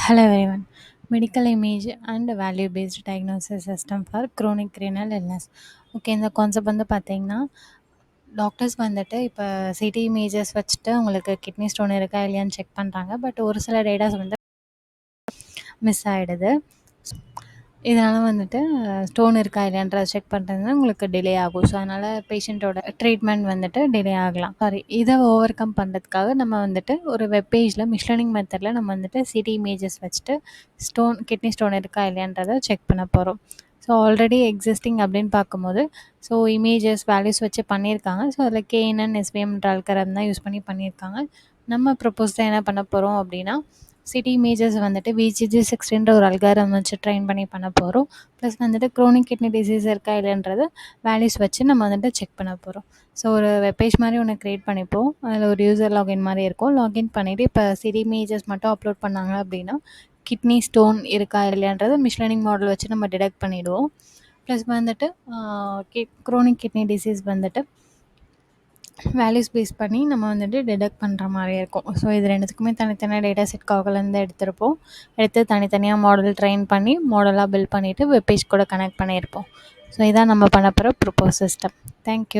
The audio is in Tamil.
Hello everyone. Medical image and value based diagnosis system for chronic renal illness. Okay, இந்த கான்செப்ட் வந்து பார்த்தீங்கன்னா டாக்டர்ஸ் வந்துட்டு இப்போ சிடி இமேஜஸ் வச்சுட்டு உங்களுக்கு கிட்னி ஸ்டோன் இருக்கா இல்லையான்னு செக் பண்ணுறாங்க. பட் ஒரு சில டேட்டாஸ் வந்து மிஸ் ஆகிடுது. இதனால் வந்துட்டு ஸ்டோன் இருக்கா இல்லையான்றதை செக் பண்ணுறதுனா உங்களுக்கு டிலே ஆகும். ஸோ அதனால் பேஷண்ட்டோட ட்ரீட்மெண்ட் வந்துட்டு டிலே ஆகலாம். சாரி, இதை ஓவர் கம் பண்ணுறதுக்காக நம்ம வந்துட்டு ஒரு வெப்பேஜில் மிஷனிங் மெத்தடில் நம்ம வந்துட்டு சிடி இமேஜஸ் வச்சுட்டு கிட்னி ஸ்டோன் இருக்கா இல்லையான்றதை செக் பண்ண போகிறோம். ஸோ ஆல்ரெடி எக்ஸிஸ்டிங் அப்படின்னு பார்க்கும்போது ஸோ இமேஜஸ் வேல்யூஸ் வச்சு பண்ணியிருக்காங்க. ஸோ அதில் கேஎன்என் எஸ்பிஎம்ன்ற அல்கரம் தான் யூஸ் பண்ணியிருக்காங்க. நம்ம ப்ரொப்போஸ்டாக என்ன பண்ண போகிறோம் அப்படின்னா சிடி இமேஜஸ் வந்துட்டு VGG16ன்ற ஒரு அல்காரம் வச்சு ட்ரெயின் பண்ண போகிறோம். ப்ளஸ் வந்துட்டு க்ரோனிக் கிட்னி டிசீஸ் இருக்கா இல்லைன்றது வேல்யூஸ் வச்சு நம்ம வந்துட்டு செக் பண்ண போகிறோம். ஸோ ஒரு வெப்பேஜ் மாதிரி ஒன்று க்ரியேட் பண்ணிப்போம். அதில் ஒரு யூசர் லாகின் மாதிரி இருக்கும். லாகின் பண்ணிவிட்டு இப்போ சிடி இமேஜஸ் மட்டும் அப்லோட் பண்ணாங்க அப்படின்னா கிட்னி ஸ்டோன் இருக்கா இல்லையான்றது மிஷனிங் மாடல் வச்சு நம்ம டிடெக்ட் பண்ணிவிடுவோம். ப்ளஸ் வந்துட்டு க்ரோனிக் கிட்னி டிசீஸ் வந்துட்டு வேல்யூஸ் பேஸ் பண்ணி நம்ம வந்துட்டு டிடெக்ட் பண்ணுற மாதிரி இருக்கும். ஸோ இது ரெண்டுத்துக்குமே தனித்தனியாக டேட்டா செட் காகலேருந்து எடுத்து தனித்தனியாக மாடல் ட்ரெயின் பண்ணி மாடலாக பில்ட் பண்ணிவிட்டு வெப்பேஜ் கூட கனெக்ட் பண்ணியிருப்போம். ஸோ இதான் நம்ம பண்ண போகிற ப்ரொப்போஸ் சிஸ்டம். தேங்க்யூ.